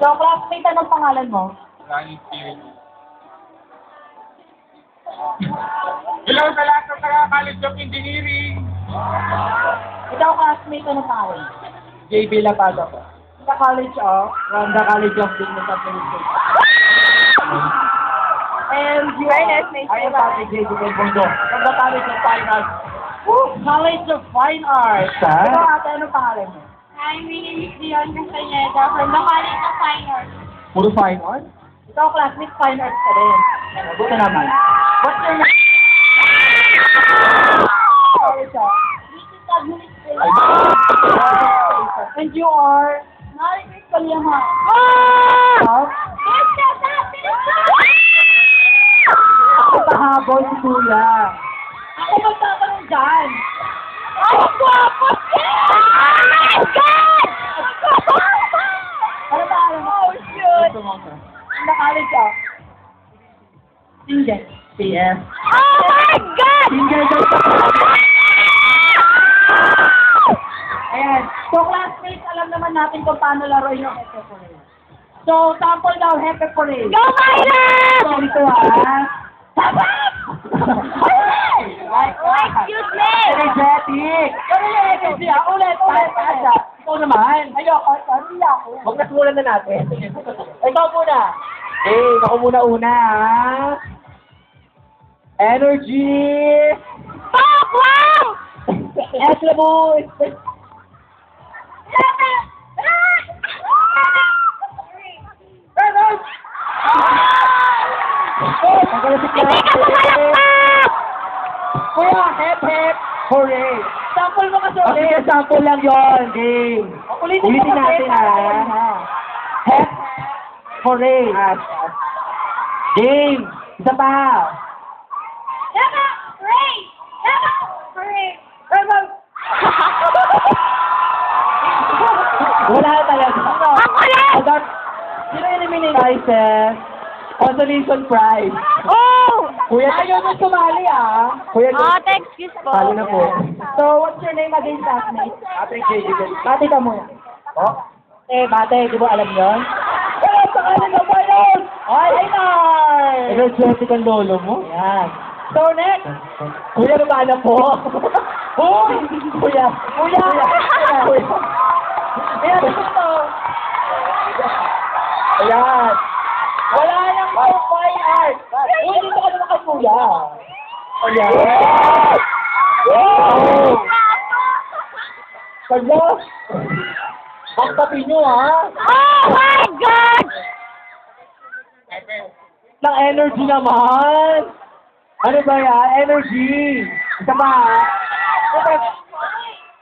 So, classmate, anong pangalan mo? Running Spirit. Hello sa lahat ng taga College of Engineering. Ikaw, classmate, anong pangalan? JB Lapado po. Sa College of? From the College of Business Administration. And you Fairness, are? I am Patrick JB Belbondo. From the College of Fine Arts. College of Fine Arts. Saan? Ikaw, ate, anong pangalan mo? Hi, my name is Dion Castaneda from the College of Fine Arts. Puro Fine Arts? Ikaw, classmate, Fine Arts ka rin. Buti naman. What's your name? College of? Business Administration. And you are? Knowledge Kalyaman. Of? Business Administration! Ako pahabol si Kuya. Ako magtatanong dyan. Ay, guwapo siya! Oh my God! Ano ba alam mo? Oh, shoot! Sa College of? Single. PS. Oh my God! Single daw sa Ayan. So, classmates, alam naman natin kung paano laruin yung Hepe Parade. So, sample daw, Hepe Parade. Go, Myla! So, ito Excuse me! Energetic! Kami yung energy, ah. Ulit. Ikaw naman. Ayoko, sorry ako. Huwag nasimulan na natin. Ikaw muna. Ako muna ha. Energy! Fuck! Wow! Eslabos! Magaling si Hindi ka pumalakpak! Kuya, hep. Hooray! Sample mo kasi Okay, ulit. sample lang yun. Game. Ulitin mo natin kasi. ha. Hep. Hooray. Game. Isa pa. Yaka! Hooray! Yaka! Hooray! Wala talaga. Ako ulit! Agad. Sino eliminate? Prizes. Consolation prize. Oh! Kuya, Ayaw mo sumali, ah. Kuya, Excuse po. Talo na po. So, what's your name again, classmate? Patrick J. Bati ka muna. Oh? Bate, di ba alam yun? Eh, pangalan mo ba yun? Ay, Einar! Energetic ang lolo mo. Yan. So, next. Kuya, lumana po. Hoy! Kuya. Kuya! Kuya. Ayan, ito. Ayan. Wala nang for fine art. Uy, dito ka naman kay Kuya. Ayan. Wow! Kaya, baktapi nyo, ha? Oh my God! Ng energy naman. Ano ba yan? Energy. Isa pa.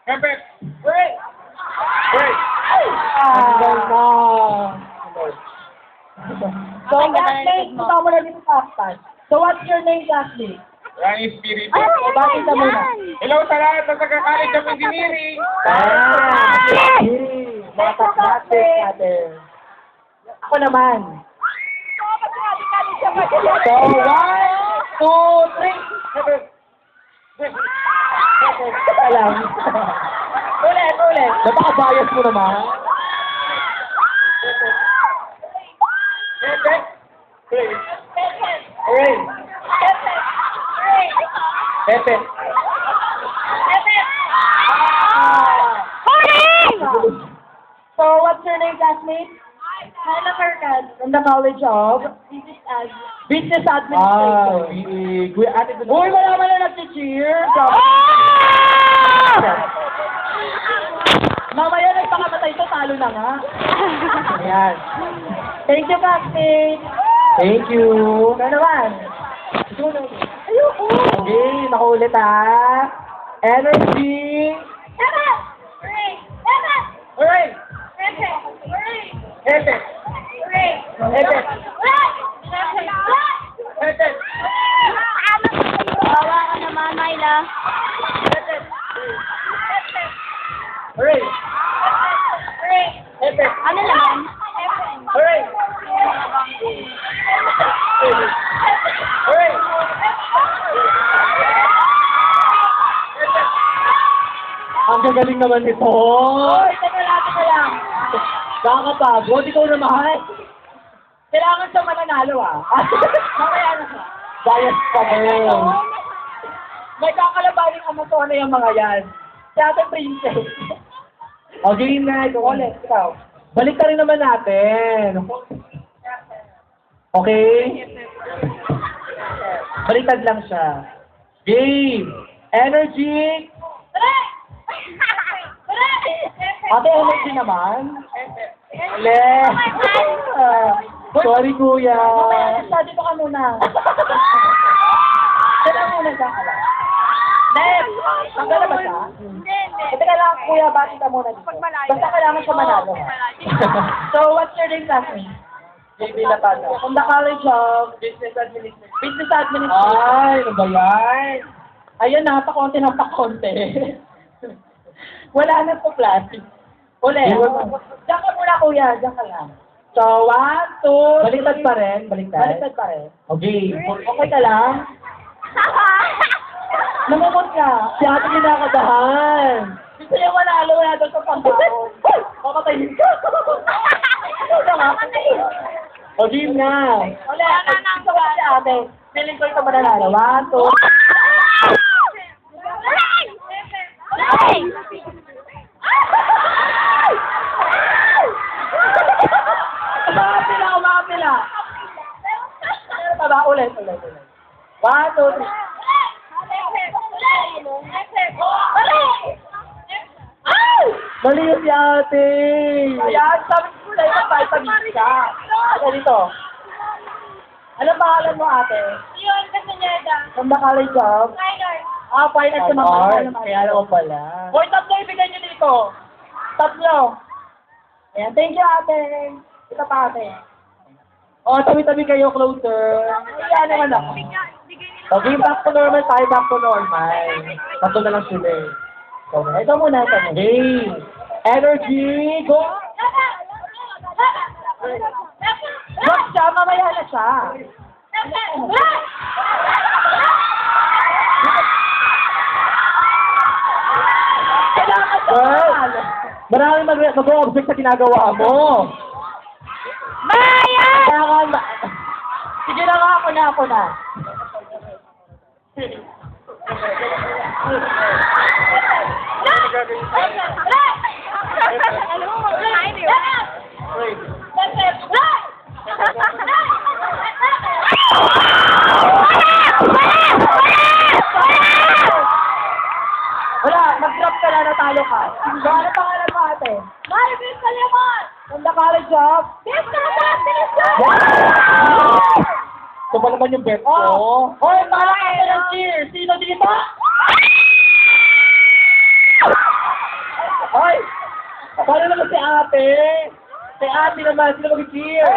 Hepe. Wait! Wait. Tanggal na. So, classmate, ito mo na dito sa So, what's your name, classmate? Running Spirit. Bakit ka muna? Hello sa lahat ng taga College of Engineering. Mga classmates natin. Ako naman. So, 1, 2, 3. Ito lang. Ulit. Napaka-bias mo naman. Hepe. Hooray. Pepe. So, what's your name, classmate? Hello, Mercad. From the College of This is Az. Business Ah, Administration. Kuya ate ko. Uy, wala naman na nag-cheer. Mamaya nagpakamatay ito, talo na nga. Ayan. Thank you, classmate. Thank you. Ikaw naman. Ayoko. Okay, nakulit ha. Energy. Yaka! Hooray! Yaka! Alright. Hepe! Hooray! Hepe. Hooray! Hepe. Hepe. Bawa ka naman, Myla. Hooray. Hooray! Hepe. Ano naman? Hooray. Hooray. Ang gagaling naman nito. Hoy, teka lang. Nakakapagod, ikaw naman. Kailangan siya mananalo Mamaya na siya. Bias ka rin. May kakalabaning Amazona yung mga yan. Si Ate Princess. O, game na. Ikaw ulit. Ikaw. Balik ka rin naman natin. Okay? Baliktad lang siya. Game! Energy! Ate, energy naman? Le! Sorry, kuya. Mamaya, dito ka muna. Dito muna ka lang. Nep! Tanggal na ba siya? Hindi. Ito ka lang, kuya, bati ka muna dito. Basta kailangan siya manalo. So, what's your name, classmate? JB Lapata. From the College of Business Administration. Business Administration. Ay, ano ba yan? Ayun na, pakonti ng pakonti. Wala na po plastic. Uli. Diyan ka muna, kuya. Diyan ka lang. So, 1, 2, Baliktad pa rin? Baliktad? Baliktad pa rin. Okay. Okay ka lang? Namumot ka. Si ate kinakadahan. Gusto niya manalo na doon sa pangbaon. Papatayin ka. Ito nga. O, game na. Uli, gusto ko si ate. Feeling ko ito mananalo. 1, 2. Umakapila. Taba, ulit. 1, 2, 3. Mali yun si ate. Ayan, sabi ko na yung vitamin ka. Ito dito. Ano pangalan mo, ate? Yun, kasi niya da. From the College of? Fine Arts naman pala naman. Kaya naman pala. Hoy, tatlo ibigay niyo dito. Tatlo. Ayan, thank you, ate. Ito pa, ate. O, tabi-tabi kayo, closer. Ayan naman ako. Okay, back to normal tayo, back to normal. Tatlo na lang sila eh. Okay. Ito muna, ito muna. Game! Energy! Go! Wag siya, mamaya na siya. Kailangan siya Well, manalo. maraming mag-object sa ginagawa mo. Kailangan Sige na nga, ako na. Wala, mag-drop ka na, natalo ka. So, ano pangalan mo, ate? From the College of? Ito pa naman yung bet ko. Oh! Hoy, palakpakan ka ng cheer! Sino dito? Hoy! Paano naman si ate? Si ate naman, sino mag-cheer?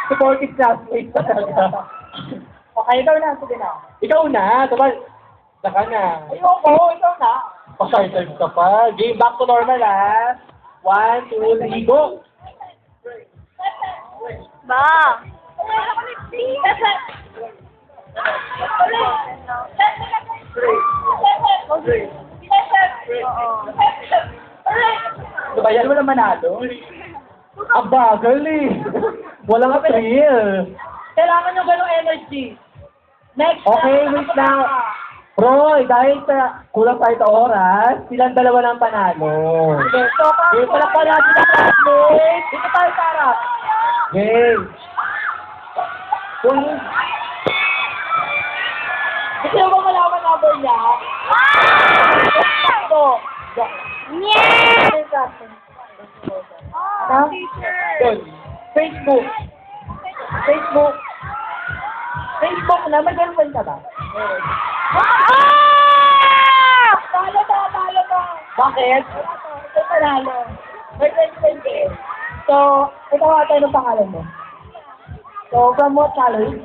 Supportive classmate talaga. Okay, ikaw na. Sige na. Ikaw na, tumal. Saka na. Ayoko, ikaw na. Pa-short ka pa. Game back to normal ah. 1, 2, 3, go! Ba? Ano ba yan? Wala manalo? Ang bagal eh. Walang thrill. Kailangan nyo ganong energy. Next Okay, wait now. Roy, dahil sa kulang tayo sa oras, silang dalawa ng panalo. Okay, so, Game pala pala sila classmates. dito tayo sa harap. Game. Gusto nyo ba malaman number niya? Ito. Yeah! Ano? Yun. Facebook. Facebook. Facebook na, may girlfriend ka ba? Talo ka. Bakit? Ito panalo. May girlfriend ka eh. So, ito nga tayo ng pangalan mo. So, from what college?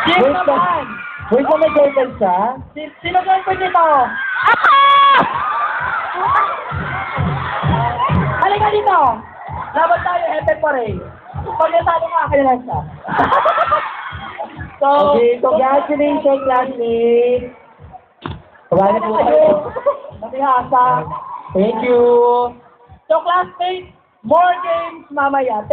Jim Wait lang. naman! Wait lang, may girlfriend siya? Sino girlfriend nito? Halika dito! Laban tayo, epic pa rin. Pag natalo ka, kailan siya. So, Okay, congratulations, classmates. Kabali po kayo. Matihasa. Thank you. So classmates, more games mamaya.